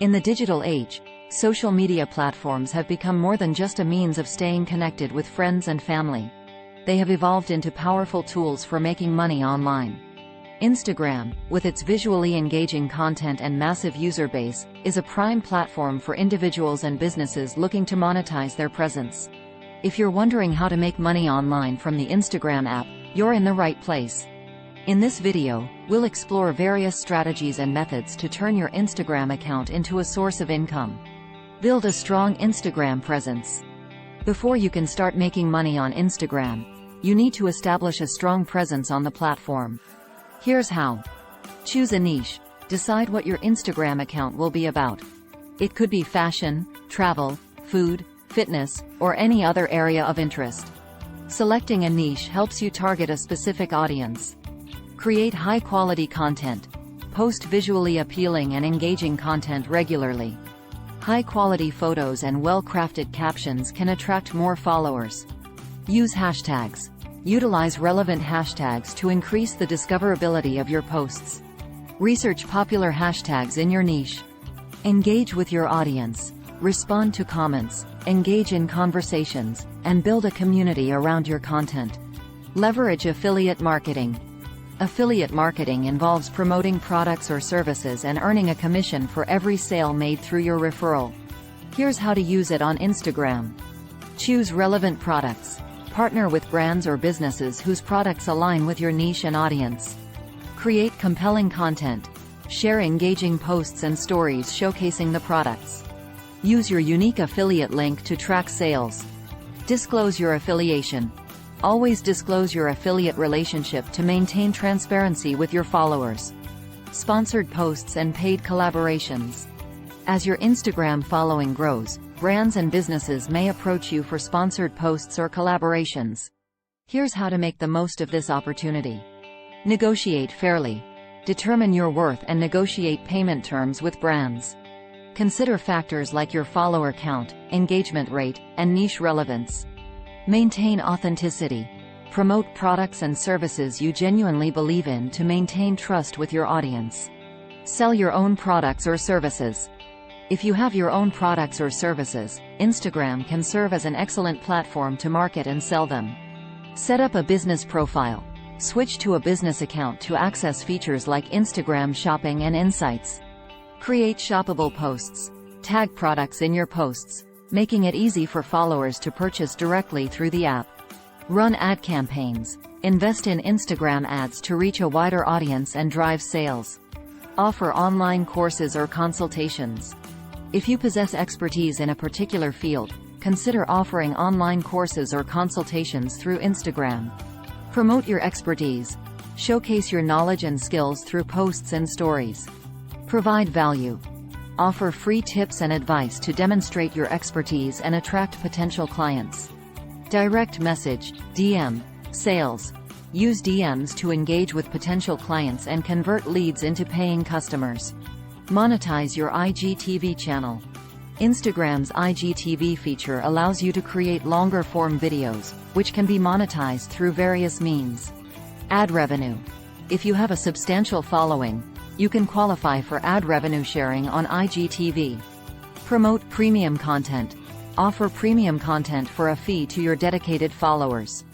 In the digital age, social media platforms have become more than just a means of staying connected with friends and family. They have evolved into powerful tools for making money online. Instagram, with its visually engaging content and massive user base, is a prime platform for individuals and businesses looking to monetize their presence. If you're wondering how to make money online from the Instagram app, you're in the right place. In this video, we'll explore various strategies and methods to turn your Instagram account into a source of income. Build a strong Instagram presence. Before you can start making money on Instagram, you need to establish a strong presence on the platform. Here's how. Choose a niche. Decide what your Instagram account will be about. It could be fashion, travel, food, fitness, or any other area of interest. Selecting a niche helps you target a specific audience. Create high-quality content. Post visually appealing and engaging content regularly. High-quality photos and well-crafted captions can attract more followers. Use hashtags. Utilize relevant hashtags to increase the discoverability of your posts. Research popular hashtags in your niche. Engage with your audience. Respond to comments, engage in conversations, and build a community around your content. Leverage affiliate marketing. Affiliate marketing involves promoting products or services and earning a commission for every sale made through your referral. Here's how to use it on Instagram. Choose relevant products. Partner with brands or businesses whose products align with your niche and audience. Create compelling content. Share engaging posts and stories showcasing the products. Use your unique affiliate link to track sales. Disclose your affiliation. Always disclose your affiliate relationship to maintain transparency with your followers. Sponsored posts and paid collaborations. As your Instagram following grows, brands and businesses may approach you for sponsored posts or collaborations. Here's how to make the most of this opportunity. Negotiate fairly. Determine your worth and negotiate payment terms with brands. Consider factors like your follower count, engagement rate, and niche relevance. Maintain authenticity. Promote products and services you genuinely believe in to maintain trust with your audience. Sell your own products or services. If you have your own products or services, Instagram can serve as an excellent platform to market and sell them. Set up a business profile. Switch to a business account to access features like Instagram shopping and insights. Create shoppable posts. Tag products in your posts, making it easy for followers to purchase directly through the app. Run ad campaigns. Invest in Instagram ads to reach a wider audience and drive sales. Offer online courses or consultations. If you possess expertise in a particular field, consider offering online courses or consultations through Instagram. Promote your expertise. Showcase your knowledge and skills through posts and stories. Provide value. Offer free tips and advice to demonstrate your expertise and attract potential clients. Direct message, DM, sales. Use DMs to engage with potential clients and convert leads into paying customers. Monetize your IGTV channel. Instagram's IGTV feature allows you to create longer-form videos, which can be monetized through various means. Ad revenue. If you have a substantial following, you can qualify for ad revenue sharing on IGTV. Promote premium content. Offer premium content for a fee to your dedicated followers.